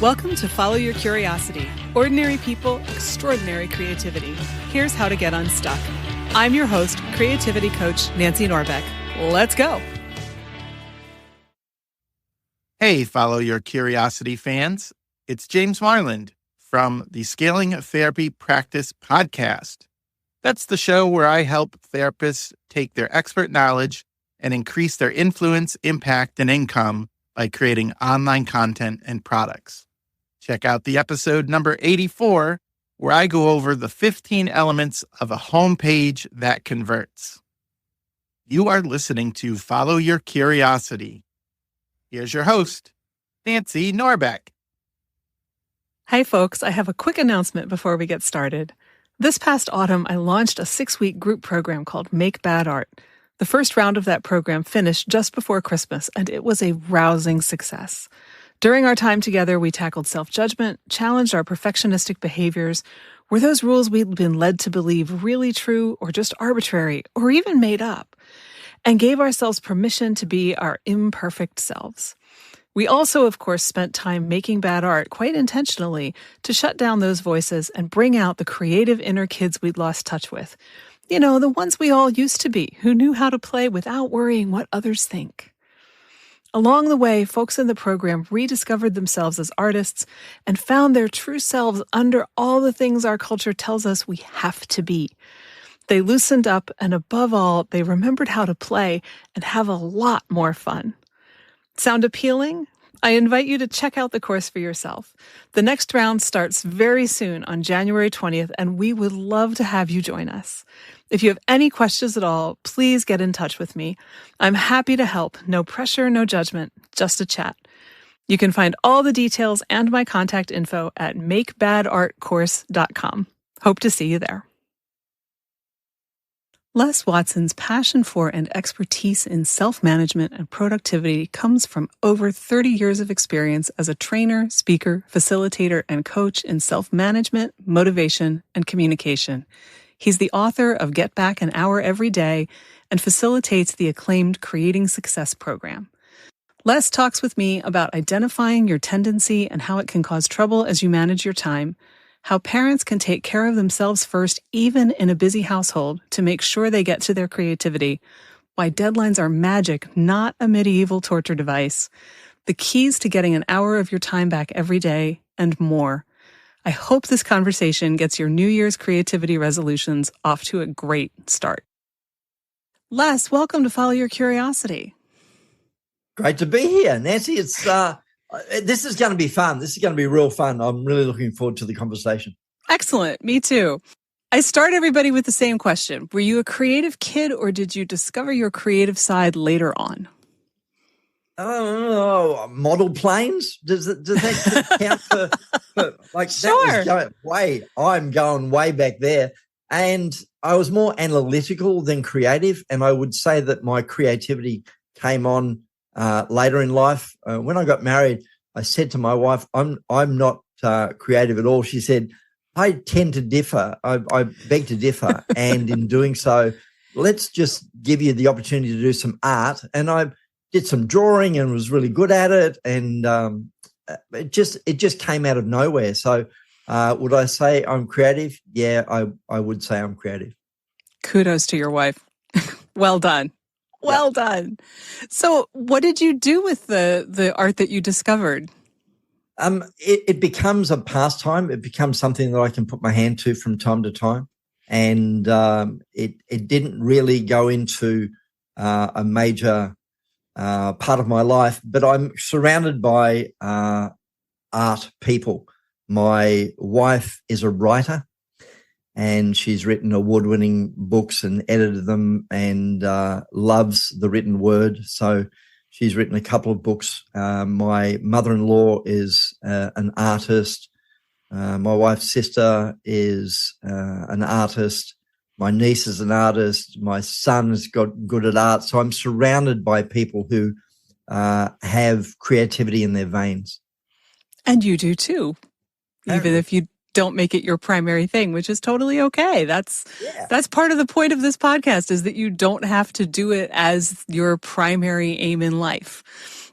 Welcome to Follow Your Curiosity. Ordinary people, extraordinary creativity. Here's how to get unstuck. I'm your host, creativity coach Nancy Norbeck. Let's go. Hey, Follow Your Curiosity fans. It's James Marland from the Scaling Therapy Practice podcast. That's the show where I help therapists take their expert knowledge and increase their influence, impact, and income by creating online content and products. Check out the episode number 84, where I go over the 15 elements of a homepage that converts. You are listening to Follow Your Curiosity. Here's your host, Nancy Norbeck. Hi, folks. I have a quick announcement before we get started. This past autumn, I launched a 6-week group program called Make Bad Art. The first round of that program finished just before Christmas, and it was a rousing success. During our time together, we tackled self-judgment, challenged our perfectionistic behaviors. Were those rules we'd been led to believe really true or just arbitrary or even made up? And gave ourselves permission to be our imperfect selves. We also, of course, spent time making bad art quite intentionally to shut down those voices and bring out the creative inner kids we'd lost touch with. You know, the ones we all used to be, who knew how to play without worrying what others think. Along the way, folks in the program rediscovered themselves as artists and found their true selves under all the things our culture tells us we have to be. They loosened up, and above all, they remembered how to play and have a lot more fun. Sound appealing? I invite you to check out the course for yourself. The next round starts very soon on January 20th, and we would love to have you join us. If you have any questions at all, please get in touch with me. I'm happy to help. No pressure, no judgment, just a chat. You can find all the details and my contact info at makebadartcourse.com. Hope to see you there. Les Watson's passion for and expertise in self-management and productivity comes from over 30 years of experience as a trainer, speaker, facilitator, and coach in self-management, motivation, and communication. He's the author of Get Back an Hour Every Day and facilitates the acclaimed Creating Success program. Les talks with me about identifying your tendency and how it can cause trouble as you manage your time, how parents can take care of themselves first, even in a busy household, to make sure they get to their creativity, why deadlines are magic, not a medieval torture device, the keys to getting an hour of your time back every day, and more. I hope this conversation gets your New Year's creativity resolutions off to a great start. Les, welcome to Follow Your Curiosity. Great to be here, Nancy. This is going to be fun. This is going to be real fun. I'm really looking forward to the conversation. Excellent. Me too. I start everybody with the same question. Were you a creative kid, or did you discover your creative side later on? Oh, model planes? Does that count for like Sure. That was I'm going way back there. And I was more analytical than creative. And I would say that my creativity came on later in life. When I got married, I said to my wife, I'm not creative at all. She said, I tend to differ. I beg to differ. And in doing so, let's just give you the opportunity to do some art. And I did some drawing and was really good at it. And it just came out of nowhere. So would I say I'm creative? Yeah, I would say I'm creative. Kudos to your wife. Well done. Well done. So what did you do with the art that you discovered? It becomes a pastime. It becomes something that I can put my hand to from time to time. And it didn't really go into a major part of my life, but I'm surrounded by art people. My wife is a writer, and she's written award-winning books and edited them and loves the written word. So she's written a couple of books. My mother-in-law is an artist. My wife's sister is an artist. My niece is an artist. My son's got good at art. So I'm surrounded by people who have creativity in their veins. And you do too, even if you don't make it your primary thing, which is totally okay. That's part of the point of this podcast, is that you don't have to do it as your primary aim in life.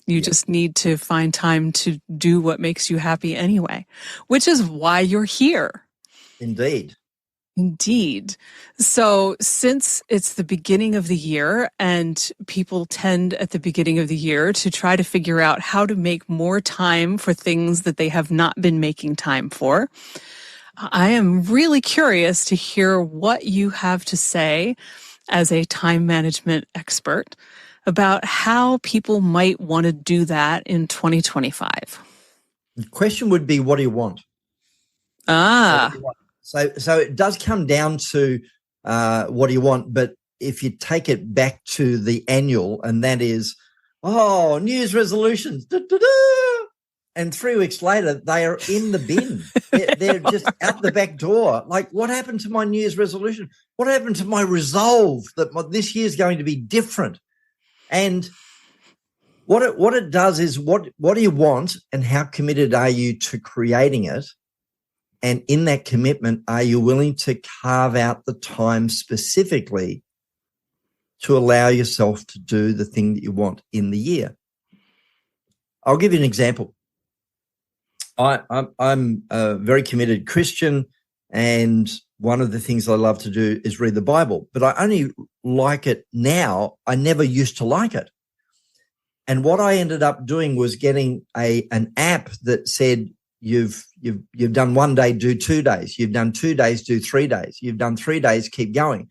You just need to find time to do what makes you happy anyway, which is why you're here. Indeed. Indeed. So since it's the beginning of the year and people tend at the beginning of the year to try to figure out how to make more time for things that they have not been making time for, I am really curious to hear what you have to say as a time management expert about how people might want to do that in 2025. The question would be, what do you want? Ah. So it does come down to what do you want, but if you take it back to the annual, and that is, New Year's resolutions, and 3 weeks later, they are in the bin. They're just out the back door. Like, what happened to my New Year's resolution? What happened to my resolve that this year is going to be different? And what it does is, what do you want, and how committed are you to creating it? And in that commitment, are you willing to carve out the time specifically to allow yourself to do the thing that you want in the year? I'll give you an example. I'm a very committed Christian, and one of the things I love to do is read the Bible, but I only like it now. I never used to like it. And what I ended up doing was getting an app that said, You've done 1 day, do 2 days. You've done 2 days, do 3 days. You've done 3 days, keep going.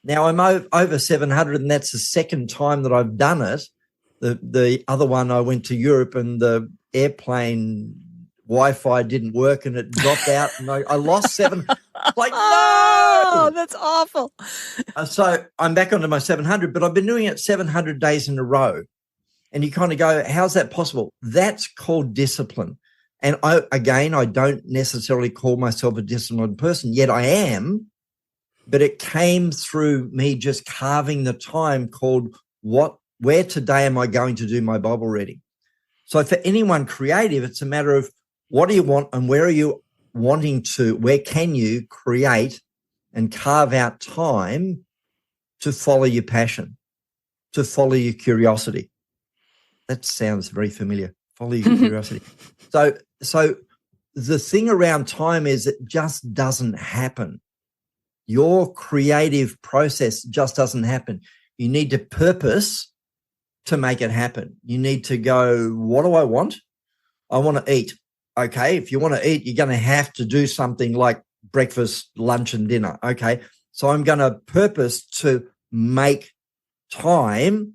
Now I'm over 700, and that's the second time that I've done it. The other one, I went to Europe and the airplane Wi-Fi didn't work and it dropped out, and I lost 7. Like, no! Oh, that's awful. So I'm back onto my 700, but I've been doing it 700 days in a row. And you kind of go, how's that possible? That's called discipline. And I don't necessarily call myself a disciplined person, yet I am, but it came through me just carving the time called where today am I going to do my Bible reading? So for anyone creative, it's a matter of, what do you want, and where can you create and carve out time to follow your passion, to follow your curiosity? That sounds very familiar. Follow your curiosity. So the thing around time is it just doesn't happen. Your creative process just doesn't happen. You need to purpose to make it happen. You need to go, what do I want? I want to eat. Okay, if you want to eat, you're going to have to do something like breakfast, lunch, and dinner. Okay, so I'm going to purpose to make time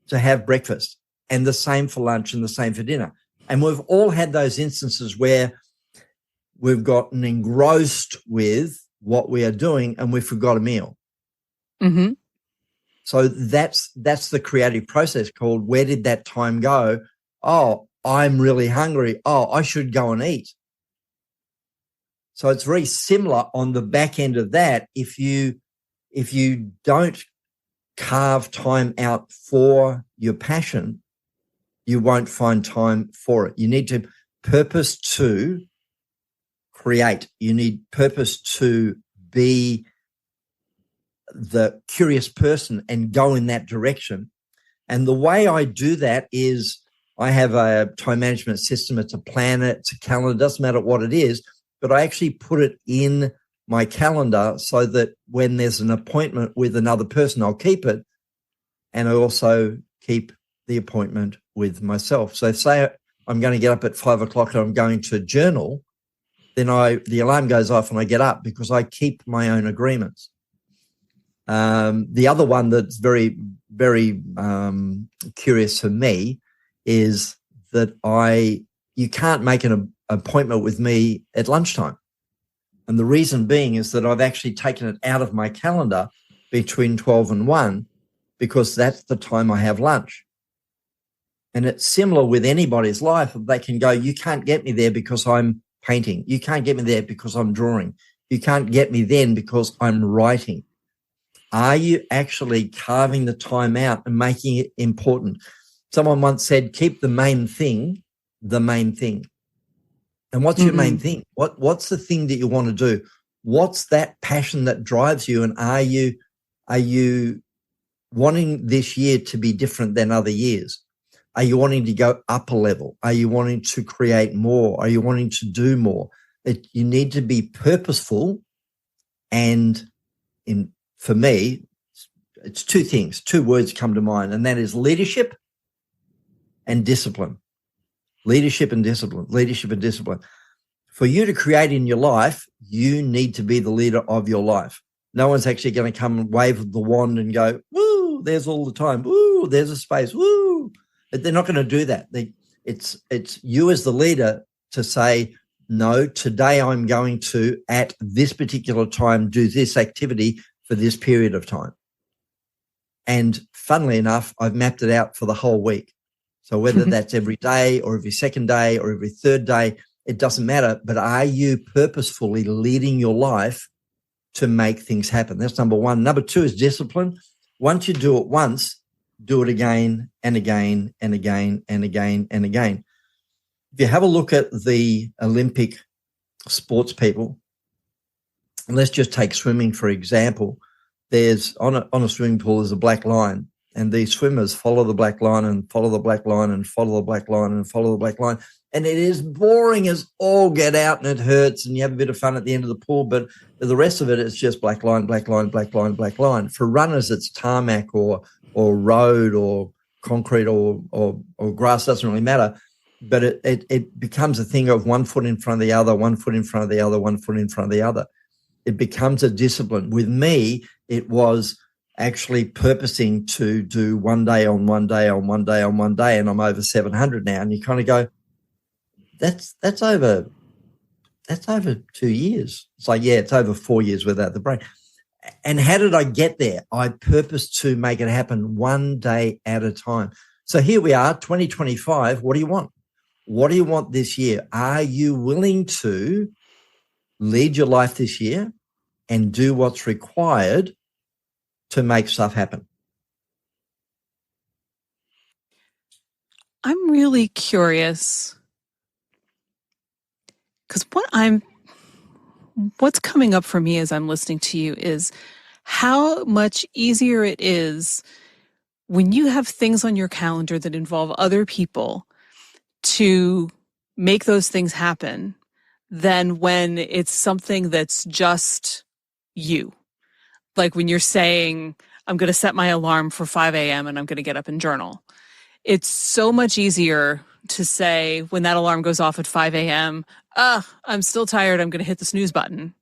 to have breakfast, and the same for lunch and the same for dinner. And we've all had those instances where we've gotten engrossed with what we are doing and we forgot a meal. Mm-hmm. So that's the creative process called, where did that time go? Oh, I'm really hungry. Oh, I should go and eat. So it's very similar on the back end of that. If you don't carve time out for your passion, you won't find time for it. You need to purpose to create. You need purpose to be the curious person and go in that direction. And the way I do that is, I have a time management system. It's a planner, it's a calendar, doesn't matter what it is, but I actually put it in my calendar so that when there's an appointment with another person, I'll keep it. And I also keep the appointment with myself. So say I'm going to get up at 5 o'clock and I'm going to journal, then the alarm goes off and I get up because I keep my own agreements. The other one that's very, very curious for me is that you can't make an appointment with me at lunchtime. And the reason being is that I've actually taken it out of my calendar between 12 and 1 because that's the time I have lunch. And it's similar with anybody's life. They can go, you can't get me there because I'm painting. You can't get me there because I'm drawing. You can't get me then because I'm writing. Are you actually carving the time out and making it important? Someone once said, keep the main thing the main thing. And what's your main thing? What's the thing that you want to do? What's that passion that drives you? And are you wanting this year to be different than other years? Are you wanting to go up a level? Are you wanting to create more? Are you wanting to do more? You need to be purposeful. And for me, it's two things, two words come to mind, and that is leadership and discipline. Leadership and discipline, leadership and discipline. For you to create in your life, you need to be the leader of your life. No one's actually going to come and wave the wand and go, woo, there's all the time. Woo, there's a space. Woo. They're not going to do that. It's you as the leader to say, no, today I'm going to, at this particular time, do this activity for this period of time. And funnily enough, I've mapped it out for the whole week. So whether that's every day or every second day or every third day, it doesn't matter. But are you purposefully leading your life to make things happen? That's number one. Number two is discipline. Once you do it once, do it again and again and again and again and again. If you have a look at the Olympic sports people, and let's just take swimming, for example, there's on a swimming pool, there's a black line, and these swimmers follow the black line and follow the black line and follow the black line and follow the black line. And it is boring as all get out, and it hurts, and you have a bit of fun at the end of the pool, but the rest of it is just black line, black line, black line, black line. For runners, it's tarmac or road or concrete or grass, doesn't really matter. But it becomes a thing of 1 foot in front of the other, 1 foot in front of the other, 1 foot in front of the other. It becomes a discipline. With me, it was actually purposing to do 1 day on 1 day on 1 day on 1 day, and I'm over 700 now. And you kind of go, that's over 2 years. It's like, yeah, it's over 4 years without the break. And how did I get there? I purposed to make it happen 1 day at a time. So here we are, 2025. What do you want? What do you want this year? Are you willing to lead your life this year and do what's required to make stuff happen? I'm really curious because what's coming up for me as I'm listening to you is how much easier it is when you have things on your calendar that involve other people to make those things happen than when it's something that's just you. Like when you're saying, I'm going to set my alarm for 5 a.m. and I'm going to get up and journal. It's so much easier to say when that alarm goes off at 5 a.m., I'm still tired, I'm going to hit the snooze button,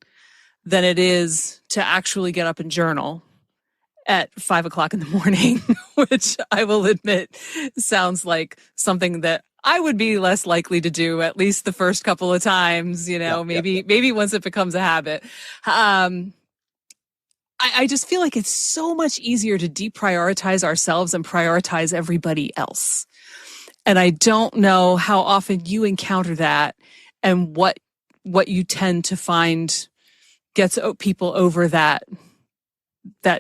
than it is to actually get up and journal at 5 o'clock in the morning, which I will admit sounds like something that I would be less likely to do at least the first couple of times, maybe once it becomes a habit. I just feel like it's so much easier to deprioritize ourselves and prioritize everybody else. And I don't know how often you encounter that and what you tend to find gets people over that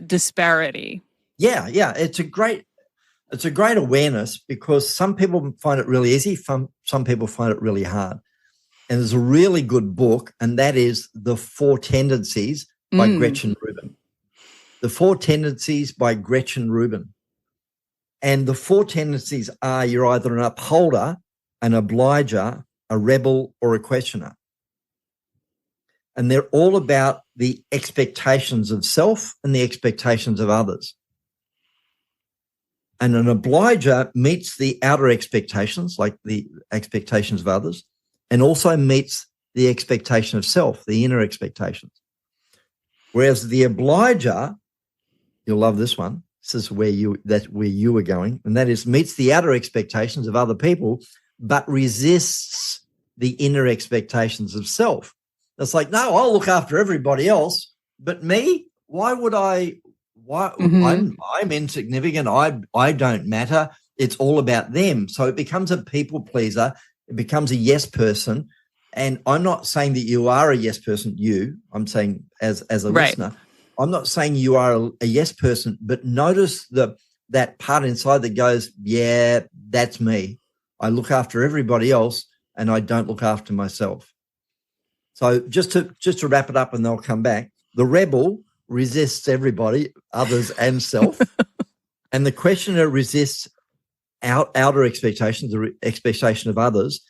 disparity. Yeah. It's a great awareness, because some people find it really easy. Some people find it really hard. And there's a really good book, and that is The 4 Tendencies by Gretchen Rubin. The 4 Tendencies by Gretchen Rubin. And the 4 tendencies are you're either an upholder, an obliger, a rebel, or a questioner. And they're all about the expectations of self and the expectations of others. And an obliger meets the outer expectations, like the expectations of others, and also meets the expectation of self, the inner expectations. Whereas the obliger, you'll love this one. This is where you were going, and that is meets the outer expectations of other people, but resists the inner expectations of self. It's like, no, I'll look after everybody else, but me, why would I? Why I'm insignificant. I don't matter. It's all about them. So it becomes a people pleaser. It becomes a yes person. And I'm not saying that you are a yes person. I'm saying as a listener, I'm not saying you are a yes person, but notice that part inside that goes, yeah, that's me. I look after everybody else and I don't look after myself. So just to wrap it up, and they'll come back. The rebel resists everybody, others and self. And the questioner resists outer expectations, the expectation of others,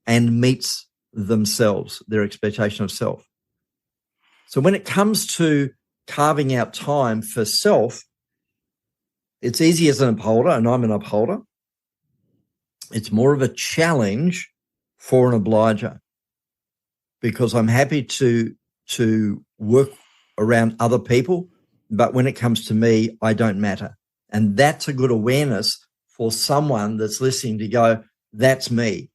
and meets themselves, their expectation of self. So when it comes to carving out time for self, it's easy as an upholder, and I'm an upholder. It's more of a challenge for an obliger, because I'm happy to work around other people, but when it comes to me, I don't matter. And that's a good awareness for someone that's listening to go, that's me.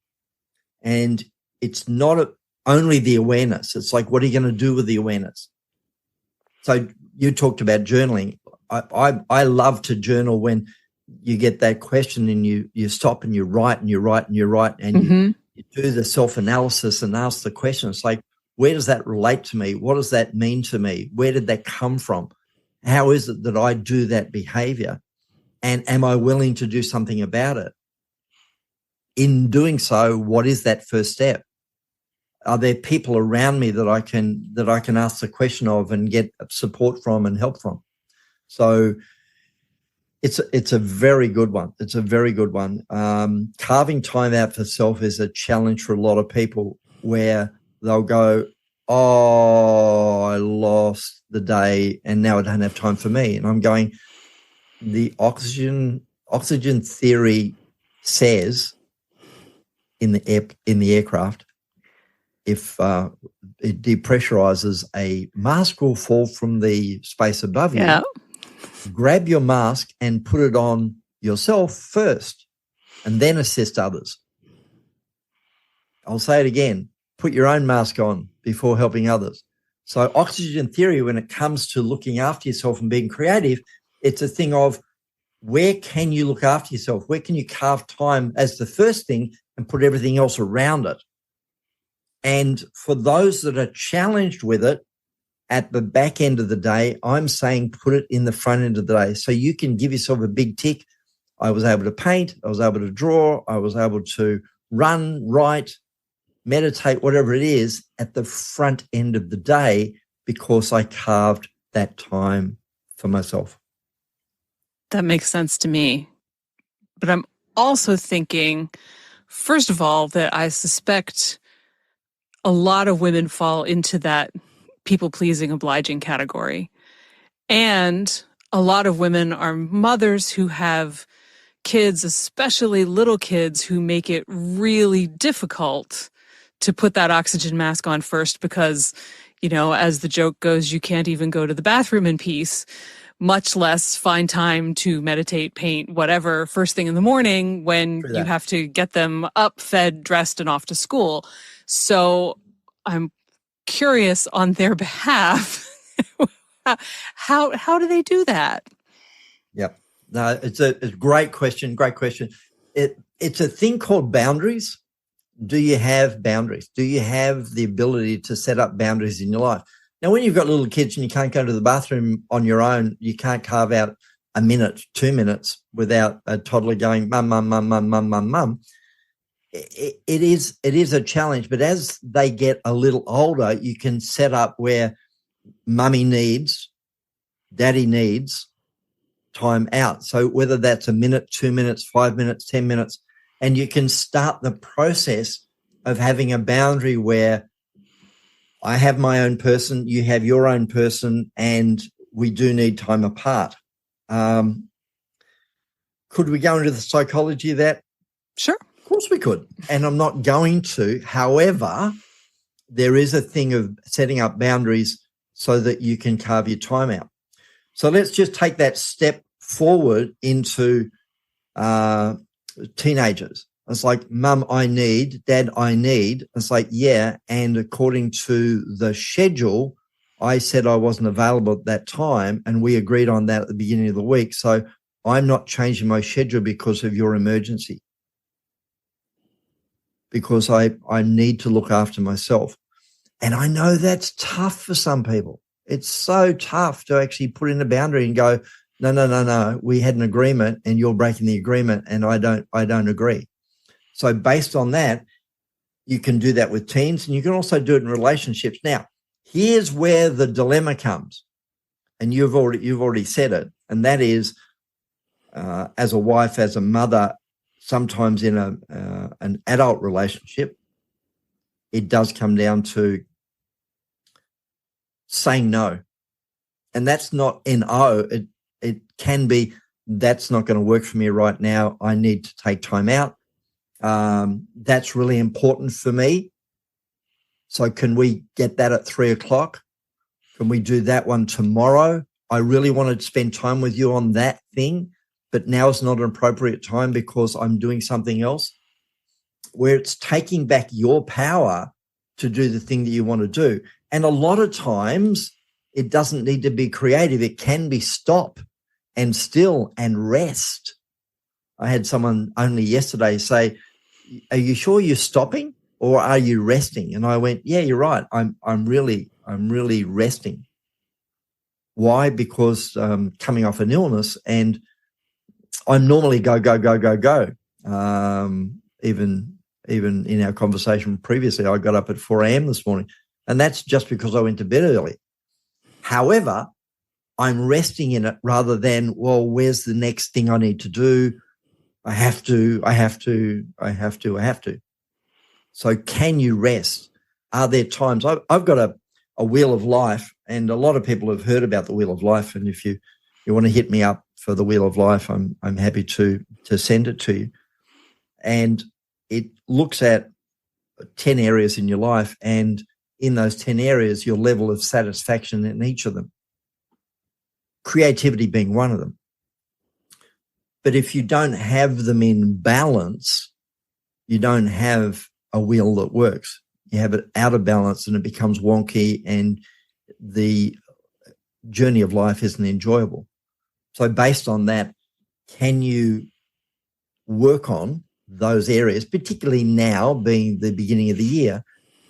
And it's not only the awareness. It's like, what are you going to do with the awareness? So you talked about journaling. I love to journal when you get that question and you stop and you write and you write and you write and you do the self-analysis and ask the question. It's like, where does that relate to me? What does that mean to me? Where did that come from? How is it that I do that behavior? And am I willing to do something about it? In doing so, what is that first step? Are there people around me that I can ask the question of and get support from and help from? So it's a very good one. It's a very good one. Carving time out for self is a challenge for a lot of people, where they'll go, oh, I lost the day and now I don't have time for me. And I'm going, the oxygen theory says in the aircraft, if it depressurizes, a mask will fall from the space above you. Grab your mask and put it on yourself first, and then assist others. I'll say it again. Put your own mask on before helping others. So oxygen theory, when it comes to looking after yourself and being creative, it's a thing of, where can you look after yourself? Where can you carve time as the first thing and put everything else around it? And for those that are challenged with it, at the back end of the day, I'm saying put it in the front end of the day. So you can give yourself a big tick. I was able to paint. I was able to draw. I was able to run, write, meditate, whatever it is, at the front end of the day, because I carved that time for myself. That makes sense to me. But I'm also thinking, first of all, that I suspect a lot of women fall into that people-pleasing, obliging category. And a lot of women are mothers who have kids, especially little kids, who make it really difficult to put that oxygen mask on first because, you know, as the joke goes, you can't even go to the bathroom in peace, much less find time to meditate, paint, whatever, first thing in the morning when you have to get them up, fed, dressed, and off to school. So I'm curious on their behalf, how do they do that? Yep. No, it's a great question. Great question. It's a thing called boundaries. Do you have boundaries? Do you have the ability to set up boundaries in your life? Now, when you've got little kids and you can't go to the bathroom on your own, you can't carve out a minute, 2 minutes without a toddler going, mum, mum, mum, mum, mum, mum, mum. It is a challenge, but as they get a little older, you can set up where mummy needs, daddy needs time out. So whether that's a minute, 2 minutes, 5 minutes, 10 minutes, and you can start the process of having a boundary where I have my own person, you have your own person, and we do need time apart. Could we go into the psychology of that? Sure. Of course we could, and I'm not going to. However, there is a thing of setting up boundaries so that you can carve your time out. So let's just take that step forward into teenagers. It's like, mum, I need, dad, I need. It's like, yeah, and according to the schedule, I said I wasn't available at that time, and we agreed on that at the beginning of the week. So I'm not changing my schedule because of your emergency, because I need to look after myself. And I know that's tough for some people. It's so tough to actually put in a boundary and go, no, we had an agreement and you're breaking the agreement and I don't agree. So based on that, you can do that with teens, and you can also do it in relationships. Now, here's where the dilemma comes, and you've already said it, and that is, as a wife, as a mother, sometimes in an adult relationship, it does come down to saying no. And that's not N-O. It can be, that's not going to work for me right now. I need to take time out. That's really important for me. So can we get that at 3:00? Can we do that one tomorrow? I really want to spend time with you on that thing, but now is not an appropriate time because I'm doing something else. Where it's taking back your power to do the thing that you want to do. And a lot of times it doesn't need to be creative. It can be stop and still and rest. I had someone only yesterday say, "Are you sure you're stopping or are you resting?" And I went, "Yeah, you're right. I'm really resting." Why? Because coming off an illness, and I'm normally go. Even in our conversation previously, I got up at 4 a.m. this morning, and that's just because I went to bed early. However, I'm resting in it rather than, well, where's the next thing I need to do? I have to. So can you rest? Are there times? I've got a wheel of life, and a lot of people have heard about the wheel of life. And if you want to hit me up for the wheel of life, I'm happy to send it to you. And it looks at 10 areas in your life, and in those 10 areas, your level of satisfaction in each of them. Creativity being one of them. But if you don't have them in balance, you don't have a wheel that works. You have it out of balance and it becomes wonky, and the journey of life isn't enjoyable. So based on that, can you work on those areas, particularly now being the beginning of the year?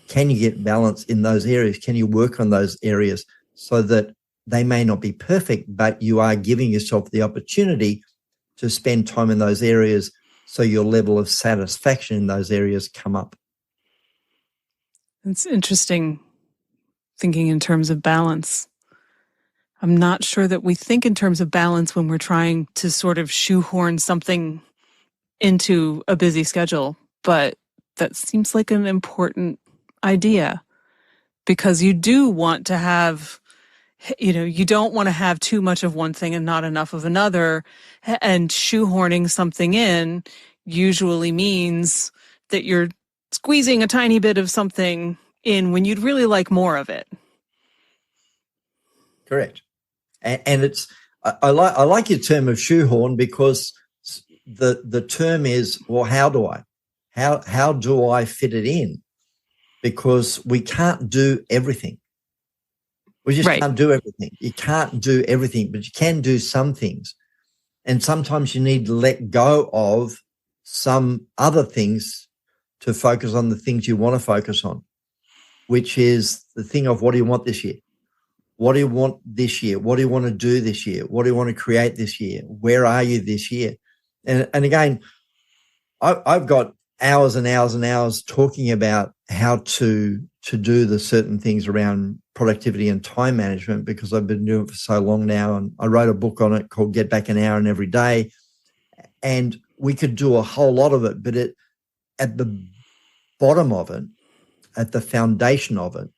Can you get balance in those areas? Can you work on those areas so that they may not be perfect, but you are giving yourself the opportunity to spend time in those areas so your level of satisfaction in those areas come up? It's interesting thinking in terms of balance. I'm not sure that we think in terms of balance when we're trying to sort of shoehorn something into a busy schedule, but that seems like an important idea, because you do want to have, you don't want to have too much of one thing and not enough of another, and shoehorning something in usually means that you're squeezing a tiny bit of something in when you'd really like more of it. Correct. And it's, I like your term of shoehorn, because the term is, well, how do I fit it in? Because we can't do everything. We just can't do everything. You can't do everything, but you can do some things. And sometimes you need to let go of some other things to focus on the things you want to focus on, which is the thing of, what do you want this year? What do you want this year? What do you want to do this year? What do you want to create this year? Where are you this year? And again, I've got hours and hours and hours talking about how to do the certain things around productivity and time management, because I've been doing it for so long now. And I wrote a book on it called Get Back an Hour in Every Day. And we could do a whole lot of it, but at the bottom of it, at the foundation of it,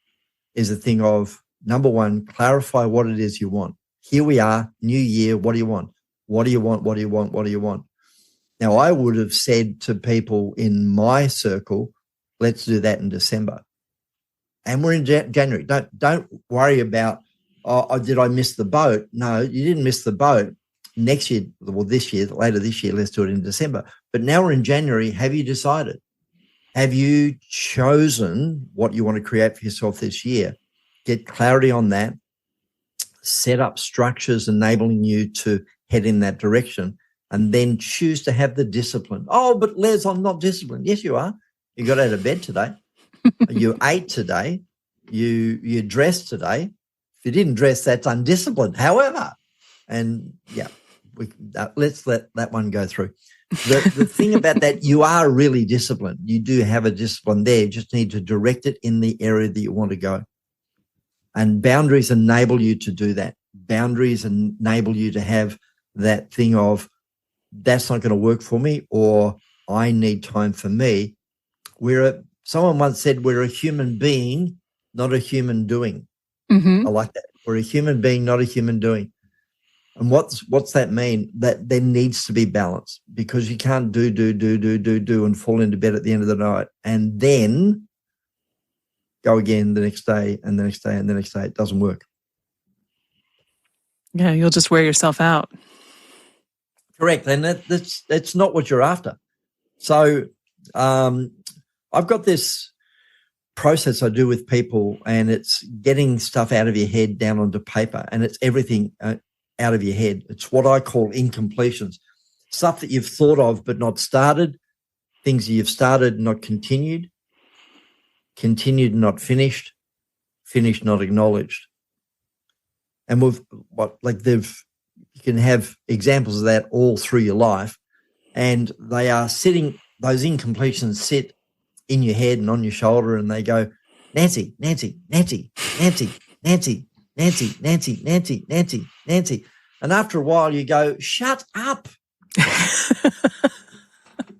is a thing of, number one, clarify what it is you want. Here we are, new year. What do you want? What do you want? What do you want? What do you want? Now, I would have said to people in my circle, let's do that in December. And we're in January. Don't worry about, did I miss the boat? No, you didn't miss the boat. Next year, well, this year, later this year, let's do it in December. But now we're in January. Have you decided? Have you chosen what you want to create for yourself this year? Get clarity on that. Set up structures enabling you to head in that direction, and then choose to have the discipline. Oh, but Les, I'm not disciplined. Yes, you are. You got out of bed today. You ate today. You dressed today. If you didn't dress, that's undisciplined. However, and yeah, let's let that one go through. The thing about that, you are really disciplined. You do have a discipline there. You just need to direct it in the area that you want to go. And boundaries enable you to do that. Boundaries enable you to have that thing of, that's not going to work for me, or I need time for me. Someone once said, we're a human being, not a human doing. Mm-hmm. I like that. We're a human being, not a human doing. And what's that mean? That there needs to be balance, because you can't do and fall into bed at the end of the night and then go again the next day and the next day and the next day. It doesn't work. Yeah, you'll just wear yourself out. Correct. And that's not what you're after. So I've got this process I do with people, and it's getting stuff out of your head down onto paper, and it's everything out of your head. It's what I call incompletions, stuff that you've thought of but not started, things that you've started not continued, continued not finished, finished not acknowledged. And you can have examples of that all through your life, and they are sitting, those incompletions sit in your head and on your shoulder, and they go, Nancy, Nancy, Nancy, Nancy, Nancy, Nancy, Nancy, Nancy, Nancy, Nancy. And after a while you go, shut up.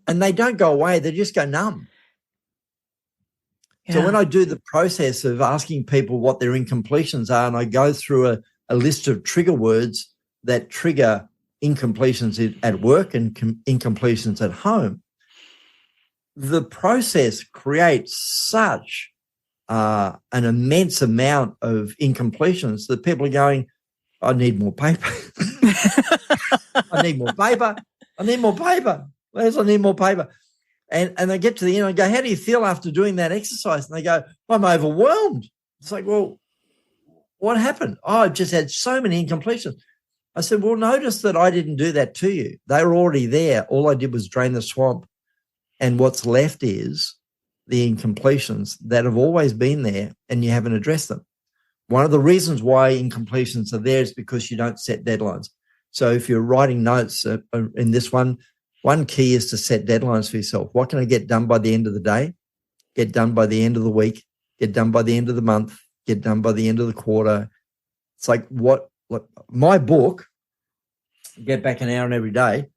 And they don't go away. They just go numb. Yeah. So when I do the process of asking people what their incompletions are, and I go through a list of trigger words that trigger incompletions at work and incompletions at home, the process creates such an immense amount of incompletions that people are going, I need more paper. I need more paper. I need more paper. I need more paper. And they get to the end and I go, how do you feel after doing that exercise? And they go, I'm overwhelmed. It's like, well, what happened? Oh, I've just had so many incompletions. I said, well, notice that I didn't do that to you. They were already there. All I did was drain the swamp. And what's left is the incompletions that have always been there, and you haven't addressed them. One of the reasons why incompletions are there is because you don't set deadlines. So if you're writing notes in this one key is to set deadlines for yourself. What can I get done by the end of the day? Get done by the end of the week, get done by the end of the month, get done by the end of the quarter. It's like my book, Get Back an Hour in Every Day,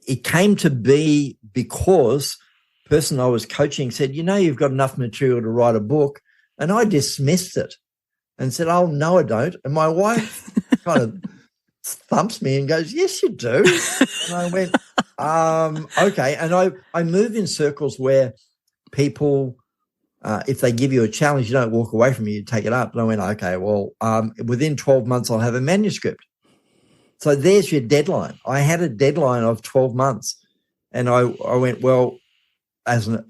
it came to be because the person I was coaching said, you've got enough material to write a book. And I dismissed it and said, oh, no, I don't. And my wife kind of thumps me and goes, yes, you do. And I went, okay. And I move in circles where people, if they give you a challenge, you don't walk away from it, you take it up. And I went, okay, well, within 12 months, I'll have a manuscript. So there's your deadline. I had a deadline of 12 months, and I went, well, as an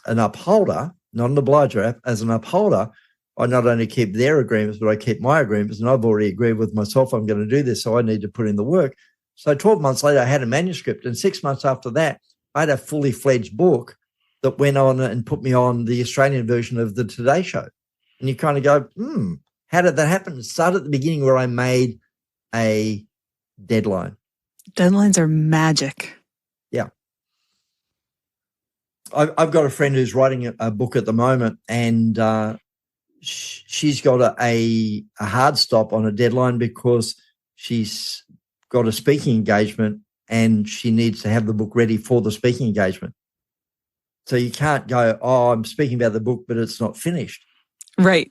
upholder, not an obliger, as an upholder, I not only keep their agreements, but I keep my agreements, and I've already agreed with myself I'm going to do this, so I need to put in the work. So 12 months later, I had a manuscript, and 6 months after that, I had a fully fledged book that went on and put me on the Australian version of the Today Show. And you kind of go, how did that happen? It started at the beginning where I made a deadline. Deadlines are magic. Yeah. I've got a friend who's writing a book at the moment, and she's got a hard stop on a deadline because she's got a speaking engagement and she needs to have the book ready for the speaking engagement. So you can't go, I'm speaking about the book, but it's not finished. Right.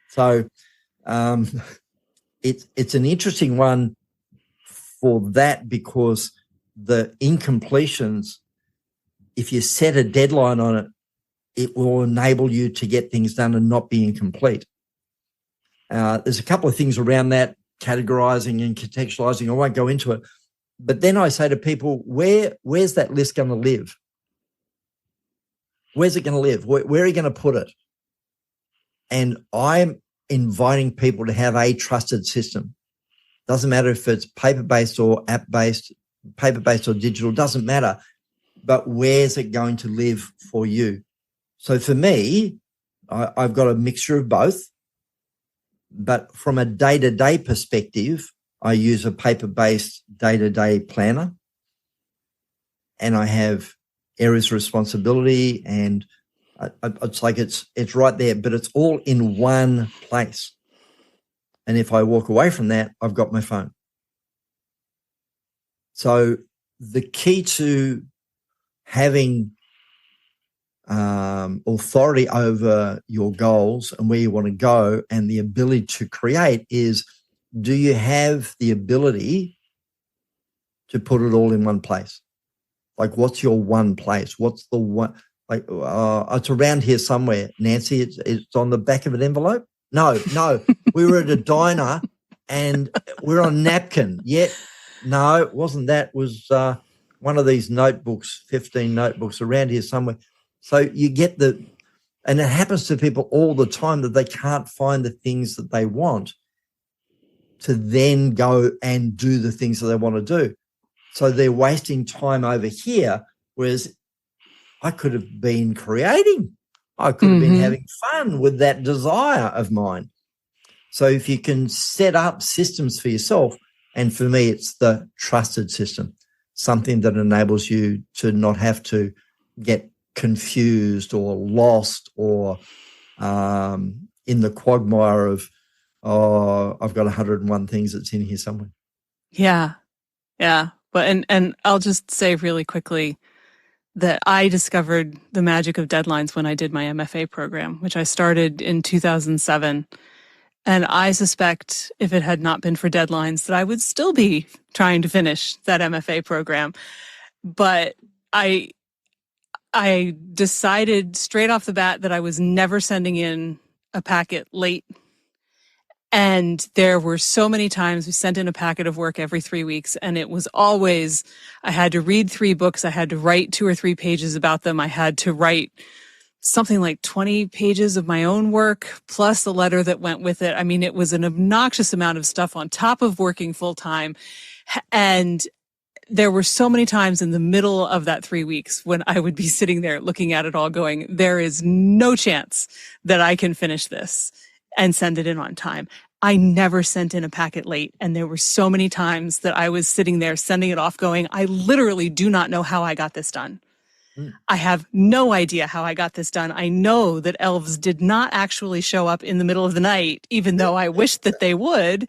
So it's an interesting one for that, because the incompletions, if you set a deadline on it, it will enable you to get things done and not be incomplete. There's a couple of things around that, categorizing and contextualizing. I won't go into it. But then I say to people, where's that list going to live? Where's it going to live? Where are you going to put it? And I'm inviting people to have a trusted system. Doesn't matter if it's paper-based or app-based, paper-based or digital, doesn't matter. But where's it going to live for you? So for me, I've got a mixture of both. But from a day-to-day perspective, I use a paper-based day-to-day planner. And I have areas of responsibility, and it's like it's right there, but it's all in one place. And if I walk away from that, I've got my phone. So the key to having authority over your goals and where you want to go and the ability to create is, do you have the ability to put it all in one place? Like, what's your one place? What's the one? Like, it's around here somewhere, Nancy. It's on the back of an envelope. No. We were at a diner and we're on a napkin. Yet, no, it wasn't that. It was one of these notebooks, 15 notebooks around here somewhere. So you get and it happens to people all the time that they can't find the things that they want to then go and do the things that they want to do. So they're wasting time over here, whereas I could have been creating. I could have been having fun with that desire of mine. So if you can set up systems for yourself, and for me, it's the trusted system, something that enables you to not have to get confused or lost or in the quagmire of, I've got 101 things that's in here somewhere. Yeah. But and I'll just say really quickly that I discovered the magic of deadlines when I did my MFA program, which I started in 2007. And I suspect if it had not been for deadlines that I would still be trying to finish that MFA program. But I decided straight off the bat that I was never sending in a packet late. And there were so many times we sent in a packet of work every 3 weeks, and it was always, I had to read 3 books, I had to write 2 or 3 pages about them, I had to write something like 20 pages of my own work, plus the letter that went with it. I mean, it was an obnoxious amount of stuff on top of working full time. And there were so many times in the middle of that 3 weeks when I would be sitting there looking at it all going, there is no chance that I can finish this and send it in on time. I never sent in a packet late. And there were so many times that I was sitting there sending it off going, I literally do not know how I got this done. I have no idea how I got this done. I know that elves did not actually show up in the middle of the night, even though I wished that they would.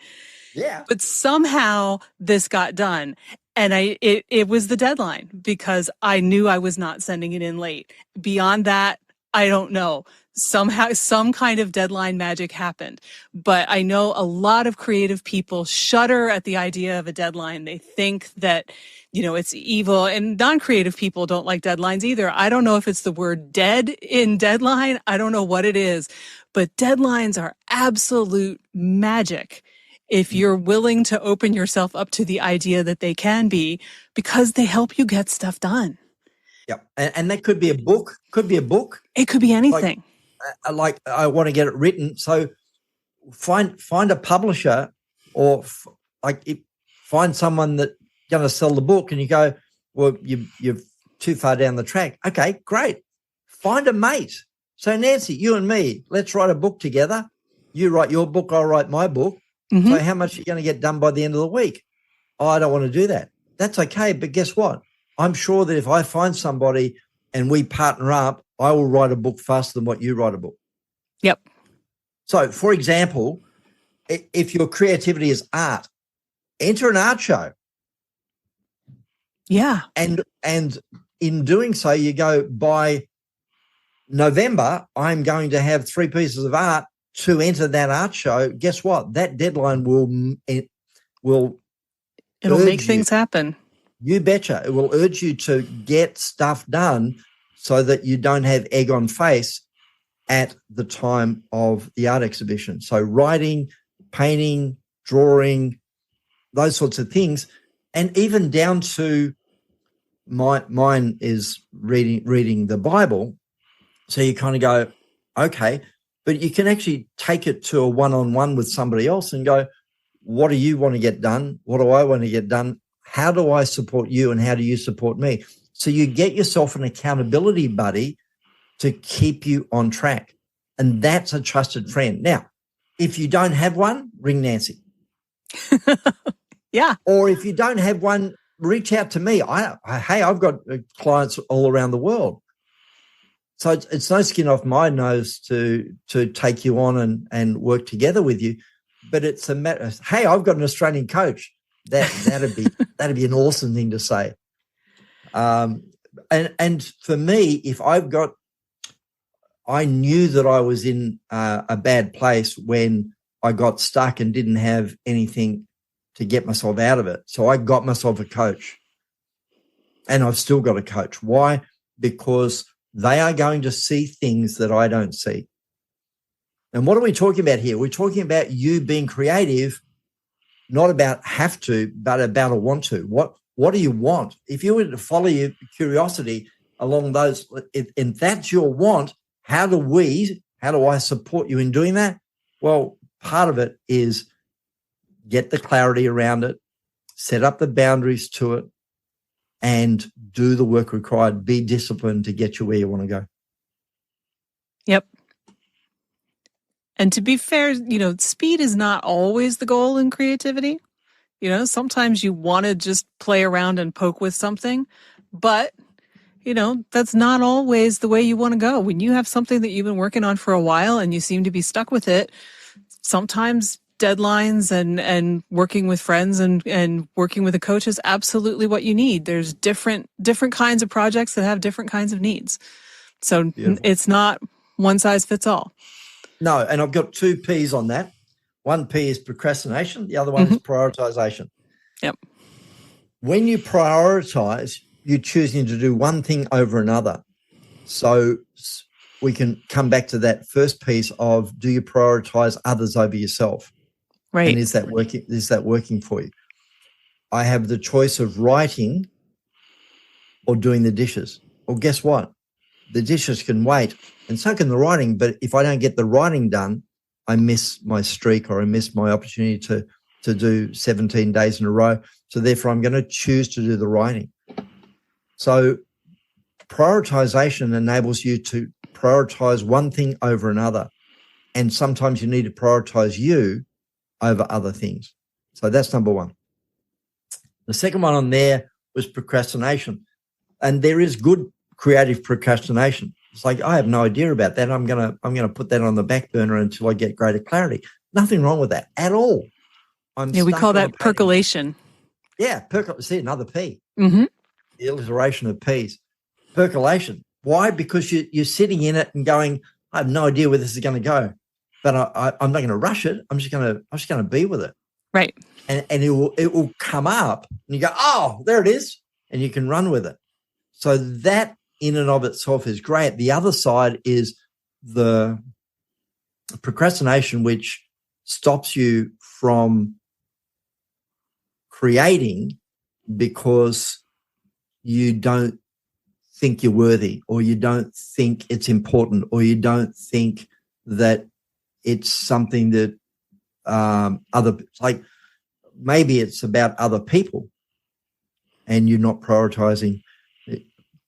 Yeah. But somehow this got done. And it was the deadline because I knew I was not sending it in late. Beyond that, I don't know. Somehow, some kind of deadline magic happened. But I know a lot of creative people shudder at the idea of a deadline. They think that, it's evil. And non-creative people don't like deadlines either. I don't know if it's the word dead in deadline. I don't know what it is. But deadlines are absolute magic if you're willing to open yourself up to the idea that they can be, because they help you get stuff done. Yep. And that could be a book. It could be anything. Like I want to get it written. So find a publisher or find someone that's going to sell the book, and you go, well, you're too far down the track. Okay, great. Find a mate. So Nancy, you and me, let's write a book together. You write your book, I'll write my book. Mm-hmm. So how much are you going to get done by the end of the week? Oh, I don't want to do that. That's okay. But guess what? I'm sure that if I find somebody and we partner up, I will write a book faster than what you write a book. Yep. So, for example, if your creativity is art, enter an art show. Yeah. And in doing so, you go, by November, I'm going to have 3 pieces of art to enter that art show. Guess what? That deadline will make things happen. You betcha. It will urge you to get stuff done so that you don't have egg on face at the time of the art exhibition. So writing, painting, drawing, those sorts of things. And even down to mine is reading the Bible. So you kind of go, okay, but you can actually take it to a one-on-one with somebody else and go, what do you want to get done? What do I want to get done? How do I support you and how do you support me? So you get yourself an accountability buddy to keep you on track. And that's a trusted friend. Now, if you don't have one, ring Nancy. Yeah. Or if you don't have one, reach out to me. I've got clients all around the world. So it's no skin off my nose to take you on and work together with you. but it's a matter of, hey, I've got an Australian coach. That'd be an awesome thing to say. And for me, if I knew that I was in a bad place when I got stuck and didn't have anything to get myself out of it. So I got myself a coach, and I've still got a coach. Why? Because they are going to see things that I don't see. And what are we talking about here? We're talking about you being creative, not about have to, but about a want to. What do you want? If you were to follow your curiosity along those, and that's your want, how do I support you in doing that? Well, part of it is get the clarity around it, set up the boundaries to it, and do the work required. Be disciplined to get you where you want to go. Yep. And to be fair, speed is not always the goal in creativity. Sometimes you want to just play around and poke with something, but that's not always the way you want to go. When you have something that you've been working on for a while and you seem to be stuck with it, sometimes deadlines and working with friends and working with a coach is absolutely what you need. There's different kinds of projects that have different kinds of needs. So It's not one size fits all. No, and I've got 2 P's on that. One P is procrastination. The other one is prioritization. Yep. When you prioritize, you're choosing to do one thing over another. So we can come back to that first piece of, do you prioritize others over yourself? Right. And is that working for you? I have the choice of writing or doing the dishes. Well, guess what? The dishes can wait, and so can the writing. But if I don't get the writing done, I miss my streak, or I miss my opportunity to do 17 days in a row. So therefore, I'm going to choose to do the writing. So prioritization enables you to prioritize one thing over another. And sometimes you need to prioritize you over other things. So that's number one. The second one on there was procrastination. And there is good creative procrastination. It's like, I have no idea about that. I'm gonna put that on the back burner until I get greater clarity. Nothing wrong with that at all. We call that percolation. Yeah, see, another P. Mm-hmm. The alliteration of P's. Percolation. Why? Because you're sitting in it and going, I have no idea where this is going to go, but I'm not going to rush it. I'm just going to be with it. Right. And it will come up, and you go, oh, there it is, and you can run with it. So that in and of itself is great. The other side is the procrastination, which stops you from creating because you don't think you're worthy, or you don't think it's important, or you don't think that it's something that maybe it's about other people, and you're not prioritizing it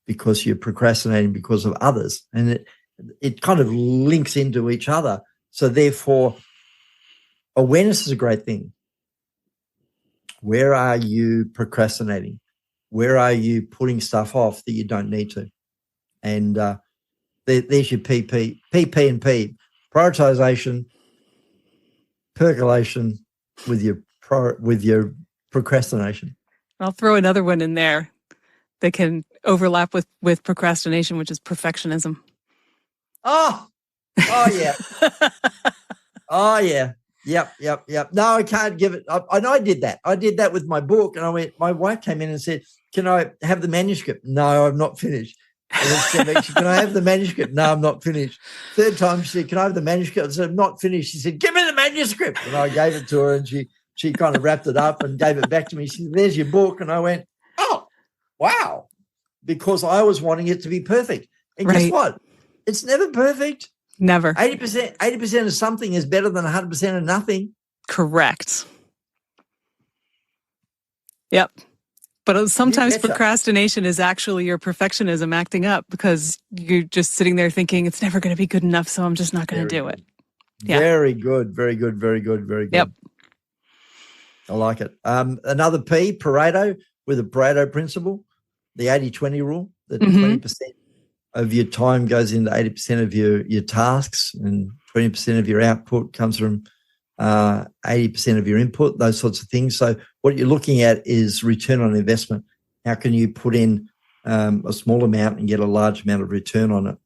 because you're procrastinating because of others, and it kind of links into each other. So therefore, awareness is a great thing. Where are you procrastinating? Where are you putting stuff off that you don't need to? And there's your PP and P. Prioritization, percolation with your procrastination. I'll throw another one in there that can overlap with procrastination, which is perfectionism. Oh yeah. Oh yeah. Yep. No, I can't give it. I know I did that. I did that with my book, and my wife came in and said, "Can I have the manuscript?" No, I'm not finished. And then she said, "Can I have the manuscript?" No, I'm not finished. Third time she said, "Can I have the manuscript?" I said, "I'm not finished." She said, "Give me the manuscript." And I gave it to her, and she kind of wrapped it up and gave it back to me. She said, "There's your book." And I went, "Oh, wow." Because I was wanting it to be perfect. And guess what? It's never perfect. Never. 80% of something is better than 100% of nothing. Correct. Yep. But sometimes procrastination is actually your perfectionism acting up, because you're just sitting there thinking it's never going to be good enough, so I'm just not going to do it. Yeah. Very good. Yep. I like it. Another P, Pareto, with the Pareto principle, the 80-20 rule, that 20% of your time goes into 80% of your tasks, and 20% of your output comes from 80% of your input, those sorts of things. So what you're looking at is return on investment. How can you put in a small amount and get a large amount of return on it?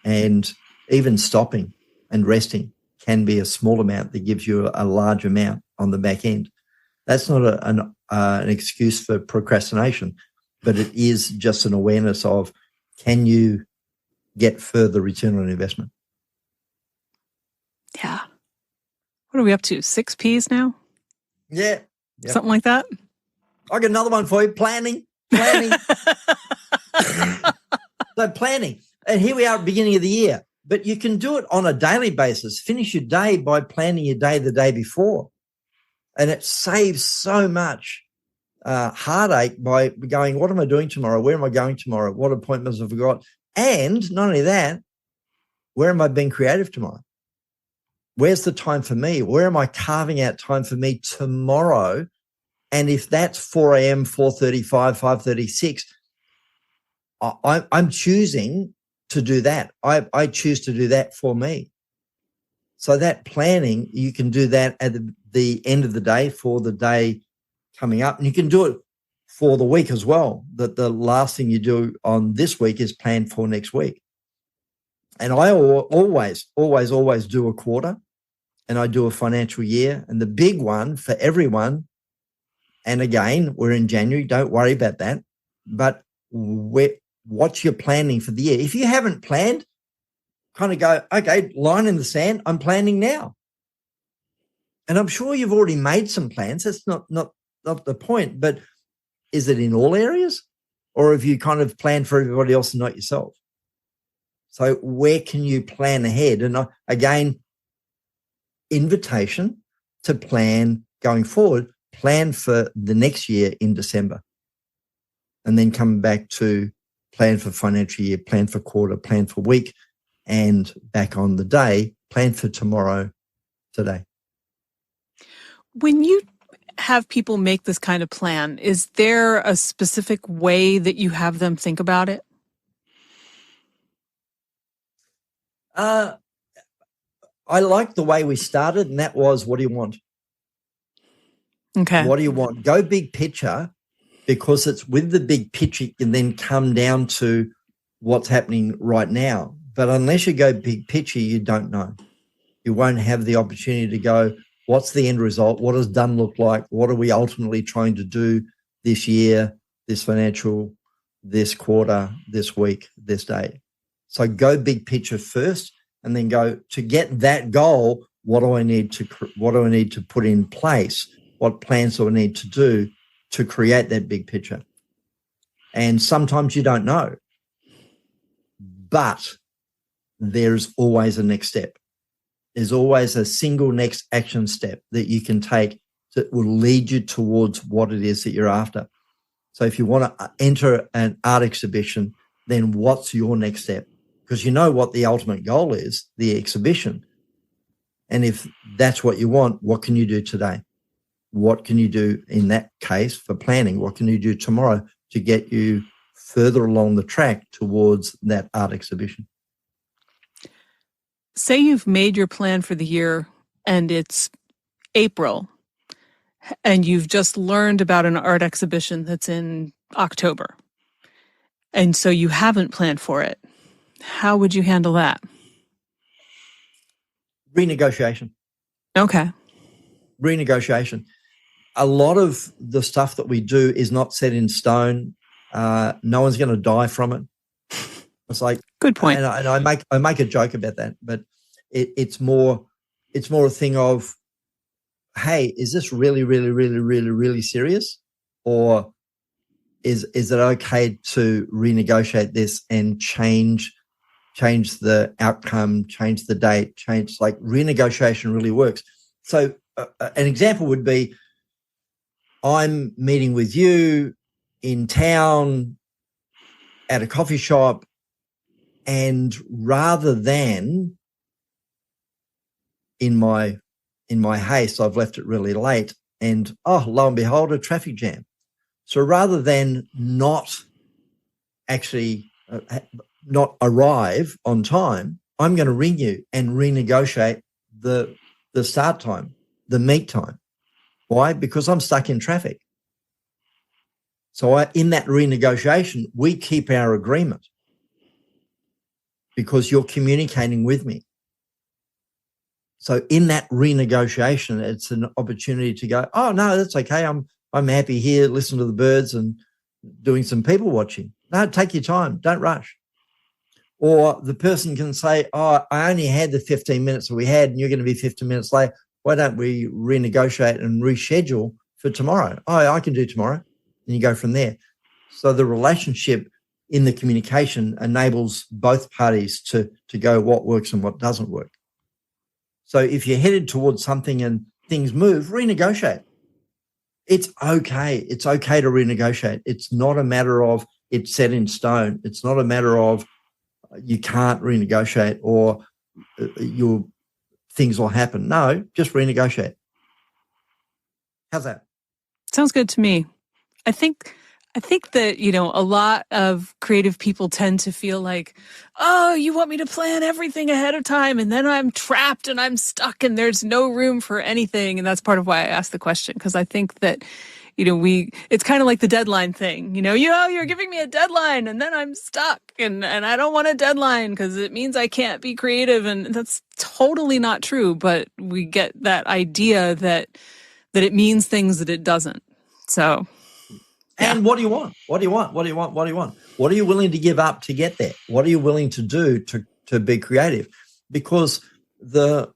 And even stopping and resting can be a small amount that gives you a large amount on the back end. That's not an excuse for procrastination, but it is just an awareness of, can you get further return on investment? Yeah. What are we up to? 6 Ps now? Yeah. Yep. Something like that? I got another one for you. Planning. So planning. And here we are at the beginning of the year. But you can do it on a daily basis. Finish your day by planning your day the day before. And it saves so much heartache by going, what am I doing tomorrow? Where am I going tomorrow? What appointments have I got? And not only that, where am I being creative tomorrow? Where's the time for me? Where am I carving out time for me tomorrow? And if that's 4 a.m., 4:35, 5:36, I'm choosing to do that. I choose to do that for me. So that planning, you can do that at the end of the day for the day coming up. And you can do it for the week as well, that the last thing you do on this week is plan for next week. And I always do a quarter, and I do a financial year. And the big one for everyone, and again, we're in January, don't worry about that, but what's your planning for the year? If you haven't planned, kind of go, okay, line in the sand, I'm planning now. And I'm sure you've already made some plans. That's not the point, but is it in all areas, or have you kind of planned for everybody else and not yourself? So where can you plan ahead? And again, invitation to plan going forward, plan for the next year in December, and then come back to plan for financial year, plan for quarter, plan for week, and back on the day, plan for tomorrow, today. When you have people make this kind of plan, is there a specific way that you have them think about it? I like the way we started, and that was, what do you want? Okay. What do you want? Go big picture, because it's with the big picture you can then come down to what's happening right now. But unless you go big picture, you don't know. You won't have the opportunity to go, what's the end result? What does done look like? What are we ultimately trying to do this year, this financial, this quarter, this week, this day? So go big picture first, and then go, to get that goal, what do I need to put in place? What plans do I need to do to create that big picture? And sometimes you don't know, but there's always a next step. There's always a single next action step that you can take that will lead you towards what it is that you're after. So if you want to enter an art exhibition, then what's your next step? Because you know what the ultimate goal is, the exhibition. And if that's what you want, what can you do today? What can you do in that case for planning? What can you do tomorrow to get you further along the track towards that art exhibition? Say you've made your plan for the year and it's April, and you've just learned about an art exhibition that's in October, and so you haven't planned for it. How would you handle that? Renegotiation. Okay. Renegotiation. A lot of the stuff that we do is not set in stone. No one's going to die from it. It's like, good point. And I make a joke about that, but it's more a thing of, hey, is this really, really, really, really, really serious, or is it okay to renegotiate this and change the outcome, change the date, like renegotiation really works. So an example would be, I'm meeting with you in town at a coffee shop, and rather than in my haste, I've left it really late, and lo and behold, a traffic jam. So rather than not actually not arrive on time, I'm going to ring you and renegotiate the start time, the meet time. Why? Because I'm stuck in traffic. So in that renegotiation, we keep our agreement because you're communicating with me. So in that renegotiation, it's an opportunity to go, oh, no, that's okay. I'm happy here, listen to the birds and doing some people watching. No, take your time. Don't rush. Or the person can say, oh, I only had the 15 minutes that we had and you're going to be 15 minutes late. Why don't we renegotiate and reschedule for tomorrow? Oh, I can do tomorrow. And you go from there. So the relationship in the communication enables both parties to go what works and what doesn't work. So if you're headed towards something and things move, renegotiate. It's okay. It's okay to renegotiate. It's not a matter of it's set in stone. It's not a matter of you can't renegotiate or your things will happen. No, just renegotiate. How's that? Sounds good to me. I think that, a lot of creative people tend to feel like, oh, you want me to plan everything ahead of time and then I'm trapped and I'm stuck and there's no room for anything. And that's part of why I asked the question, because I think that, it's kind of like the deadline thing. You're giving me a deadline and then I'm stuck and I don't want a deadline because it means I can't be creative. And that's totally not true. But we get that idea that it means things that it doesn't. So. Yeah. And what do you want? What do you want? What do you want? What do you want? What are you willing to give up to get there? What are you willing to do to be creative? Because if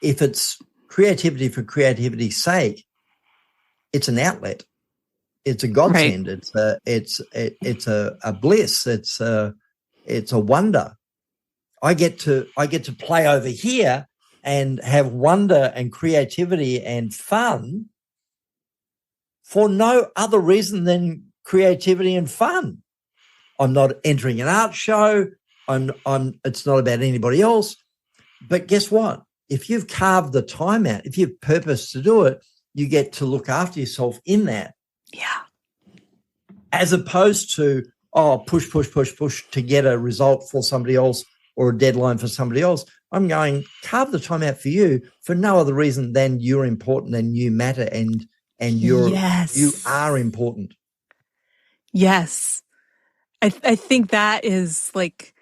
it's creativity for creativity's sake, it's an outlet. It's a godsend. Right. It's a bliss. It's a wonder. I get to play over here and have wonder and creativity and fun for no other reason than creativity and fun. I'm not entering an art show. It's not about anybody else. But guess what? If you've carved the time out, if you've purposed to do it, you get to look after yourself in that. Yeah. As opposed to, push to get a result for somebody else or a deadline for somebody else. I'm going, carve the time out for you for no other reason than you're important and you matter and you are important. Yes. I think that is like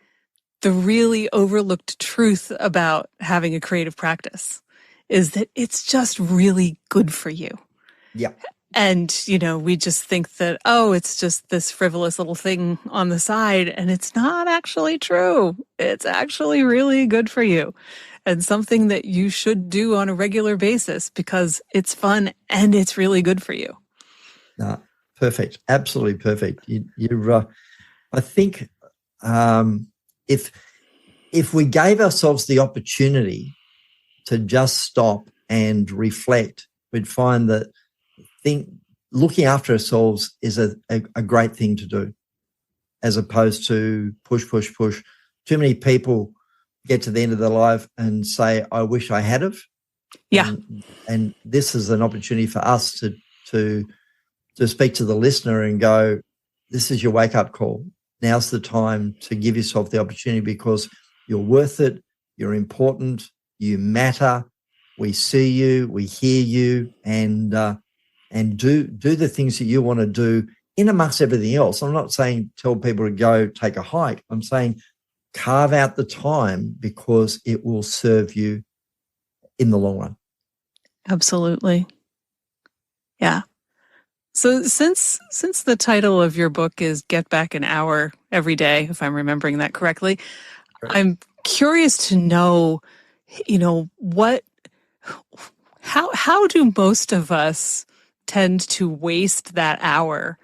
the really overlooked truth about having a creative practice is that it's just really good for you. Yeah. And, we just think that, it's just this frivolous little thing on the side. And it's not actually true. It's actually really good for you and something that you should do on a regular basis because it's fun and it's really good for you. No, perfect. Absolutely perfect. I think if we gave ourselves the opportunity to just stop and reflect, we'd find that looking after ourselves is a great thing to do, as opposed to push. Too many people get to the end of their life and say, I wish I had have. Yeah. And this is an opportunity for us to speak to the listener and go, this is your wake-up call. Now's the time to give yourself the opportunity because you're worth it, you're important, you matter, we see you, we hear you, and do the things that you want to do in amongst everything else. I'm not saying tell people to go take a hike. I'm saying carve out the time because it will serve you in the long run. Absolutely. Yeah. So since the title of your book is Get Back an Hour Every Day, if I'm remembering that correctly, right. I'm curious to know, how do most of us tend to waste that hour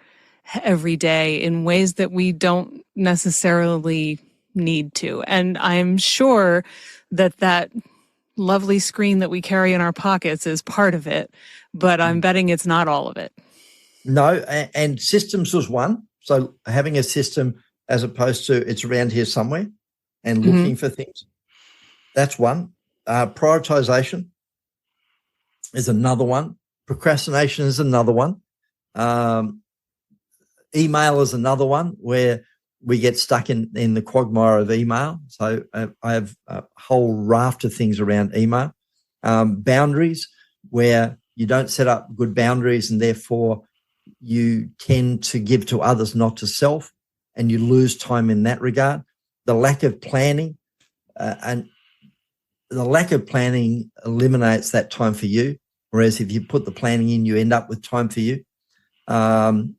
every day in ways that we don't necessarily need to? And I'm sure that lovely screen that we carry in our pockets is part of it, but I'm betting it's not all of it. No, and systems was one. So having a system as opposed to it's around here somewhere and looking for things, that's one. Prioritization is another one. Procrastination is another one. Email is another one where we get stuck in the quagmire of email. So I have a whole raft of things around email. Boundaries, where you don't set up good boundaries and therefore you tend to give to others, not to self, and you lose time in that regard. The lack of planning, and the lack of planning eliminates that time for you. Whereas if you put the planning in, you end up with time for you. Deadlines,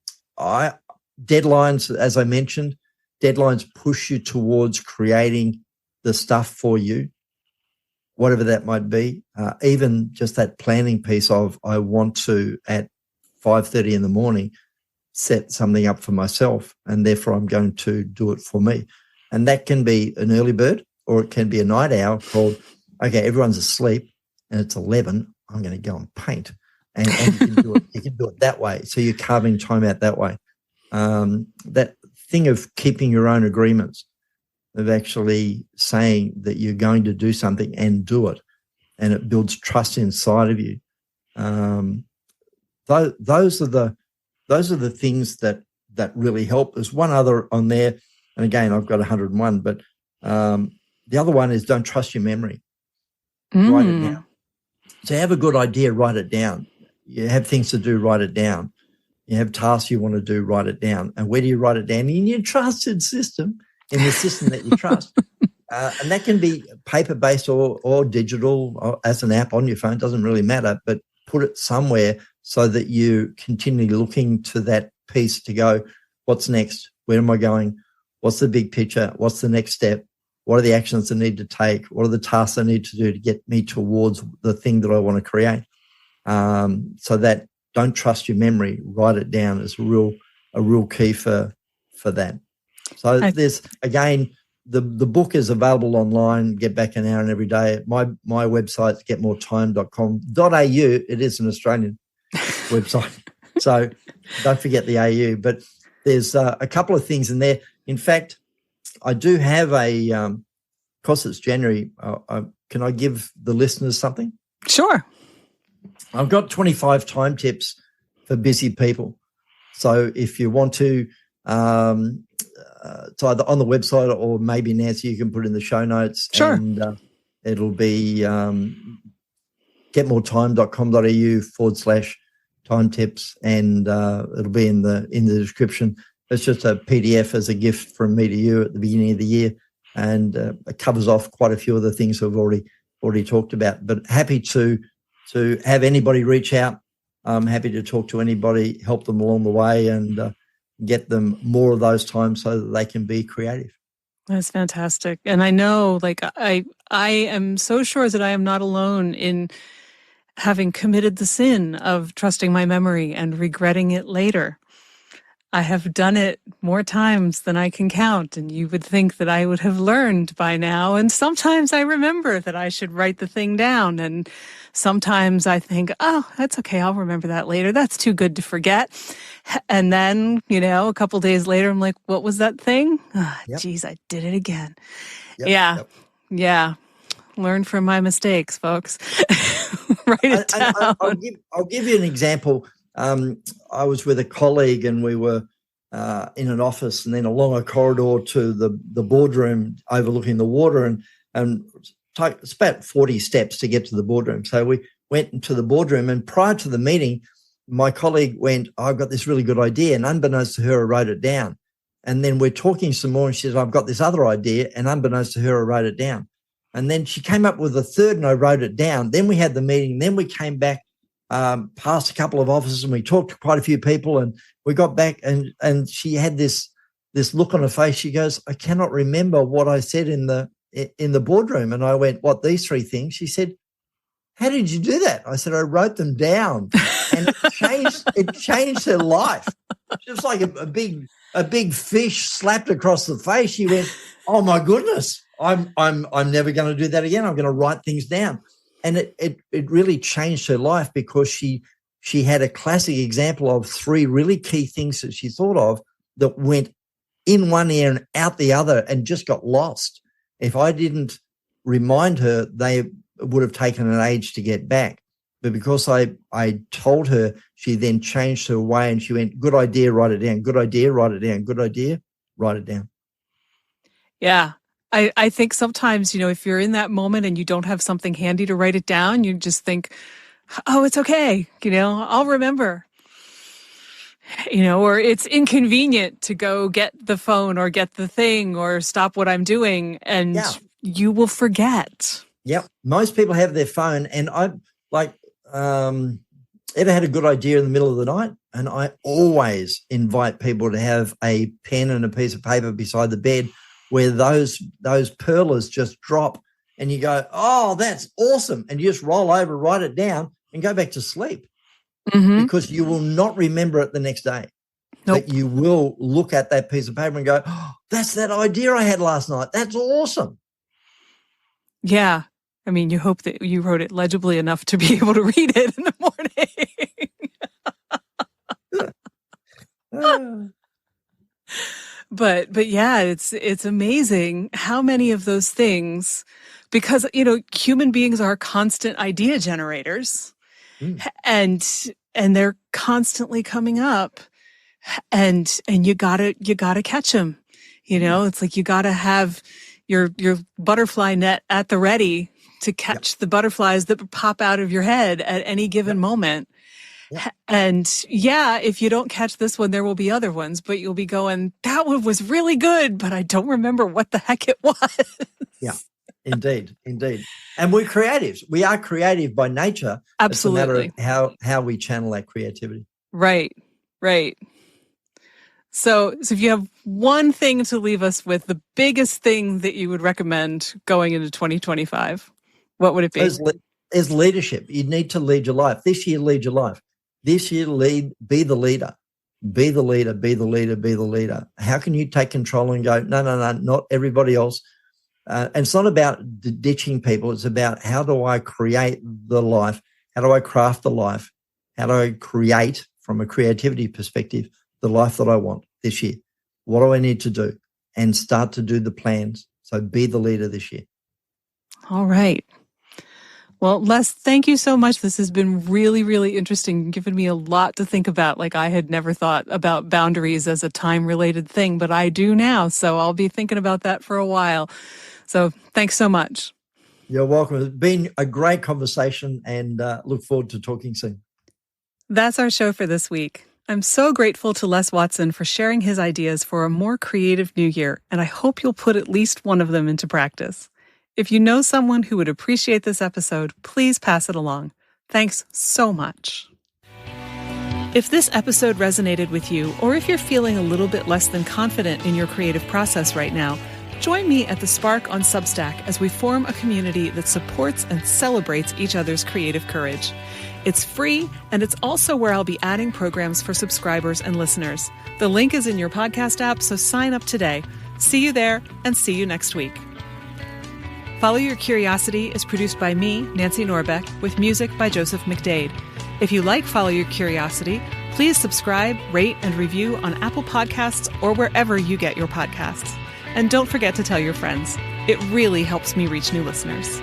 as I mentioned, deadlines push you towards creating the stuff for you, whatever that might be. Even just that planning piece of, I want to, at 5:30 in the morning, set something up for myself, and therefore I'm going to do it for me. And that can be an early bird, or it can be a night owl called, okay, everyone's asleep and it's 11, I'm going to go and paint. And you can do it that way. So you're carving time out that way. That thing of keeping your own agreements, of actually saying that you're going to do something and do it, and it builds trust inside of you. Those are the things that really help. There's one other on there, and again, I've got 101, but the other one is don't trust your memory. Write it down. So you have a good idea, write it down. You have things to do, write it down. You have tasks you want to do, write it down. And where do you write it down? In your trusted system, in the system that you trust. And that can be paper-based or digital, or as an app on your phone, doesn't really matter, but put it somewhere so that you continually looking to that piece to go, what's next? Where am I going? What's the big picture? What's the next step? What are the actions I need to take? What are the tasks I need to do to get me towards the thing that I want to create? So that don't trust your memory, write it down is a real key for that. So there's, again, the book is available online, Get Back an Hour in Every Day. My website's getmoretime.com.au. It is an Australian website, so don't forget the AU. But there's a couple of things in there. In fact, I do have because it's January, can I give the listeners something? Sure. I've got 25 time tips for busy people. So if you want to, it's either on the website or maybe, Nancy, you can put in the show notes. Sure. And it'll be getmoretime.com.au/time tips, and it'll be in the description. It's just a PDF as a gift from me to you at the beginning of the year, and it covers off quite a few of the things we've already talked about. But happy to have anybody reach out. I'm happy to talk to anybody, help them along the way, and get them more of those times so that they can be creative. That's fantastic. And I know, like, I am so sure that I am not alone in having committed the sin of trusting my memory and regretting it later. I have done it more times than I can count, and you would think that I would have learned by now. And sometimes I remember that I should write the thing down, and sometimes I think, oh, that's okay, I'll remember that later. That's too good to forget. And then, a couple days later, I'm like, what was that thing? Geez, I did it again. Yeah. Learn from my mistakes, folks. Write it down. I'll give you an example. I was with a colleague, and we were in an office, and then along a corridor to the boardroom overlooking the water, and it's about 40 steps to get to the boardroom. So we went into the boardroom, and prior to the meeting, my colleague went, I've got this really good idea, and unbeknownst to her, I wrote it down. And then we're talking some more, and she says, I've got this other idea, and unbeknownst to her, I wrote it down. And then she came up with a third, and I wrote it down. Then we had the meeting. Then we came back past a couple of offices, and we talked to quite a few people, and we got back, and she had this look on her face. She goes, I cannot remember what I said in the boardroom. And I went, what, these three things? She said, how did you do that? I said, I wrote them down, and it changed her life. Just like a big fish slapped across the face. She went, oh my goodness, I'm never going to do that again. I'm going to write things down. And it really changed her life, because she had a classic example of three really key things that she thought of that went in one ear and out the other and just got lost. If I didn't remind her, they would have taken an age to get back. But because I told her, she then changed her way, and she went, good idea, write it down. Good idea, write it down. Good idea, write it down. Yeah. I think sometimes, if you're in that moment and you don't have something handy to write it down, you just think, oh, it's okay. I'll remember. Or it's inconvenient to go get the phone or get the thing or stop what I'm doing, and you will forget. Yep. Most people have their phone, and I ever had a good idea in the middle of the night, and I always invite people to have a pen and a piece of paper beside the bed where those perlers just drop, and you go, oh, that's awesome, and you just roll over, write it down, and go back to sleep. Mm-hmm. Because you will not remember it the next day. Nope. But you will look at that piece of paper and go, oh, that's that idea I had last night. That's awesome. Yeah. I mean, you hope that you wrote it legibly enough to be able to read it in the morning. But yeah, it's amazing how many of those things, because, human beings are constant idea generators. And they're constantly coming up, and you gotta catch them. It's like you gotta have your butterfly net at the ready to catch the butterflies that pop out of your head at any given moment. Yep. And if you don't catch this one, there will be other ones, but you'll be going, that one was really good, but I don't remember what the heck it was. Yeah. Indeed. And we're creatives. We are creative by nature. Absolutely. It's a matter of how we channel that creativity. Right. So if you have one thing to leave us with, the biggest thing that you would recommend going into 2025, what would it be? Is leadership. You need to lead your life. This year, lead your life. This year, be the leader. Be the leader, be the leader, be the leader. How can you take control and go, no, not everybody else. And it's not about ditching people. It's about, how do I create the life? How do I craft the life? How do I create, from a creativity perspective, the life that I want this year? What do I need to do? And start to do the plans. So be the leader this year. All right. Well, Les, thank you so much. This has been really, really interesting, given me a lot to think about. Like, I had never thought about boundaries as a time-related thing, but I do now. So I'll be thinking about that for a while. So thanks so much. You're welcome. It's been a great conversation, and look forward to talking soon. That's our show for this week. I'm so grateful to Les Watson for sharing his ideas for a more creative new year, and I hope you'll put at least one of them into practice. If you know someone who would appreciate this episode, please pass it along. Thanks so much. If this episode resonated with you, or if you're feeling a little bit less than confident in your creative process right now, join me at The Spark on Substack as we form a community that supports and celebrates each other's creative courage. It's free, and it's also where I'll be adding programs for subscribers and listeners. The link is in your podcast app, so sign up today. See you there, and see you next week. Follow Your Curiosity is produced by me, Nancy Norbeck, with music by Joseph McDade. If you like Follow Your Curiosity, please subscribe, rate, and review on Apple Podcasts or wherever you get your podcasts. And don't forget to tell your friends. It really helps me reach new listeners.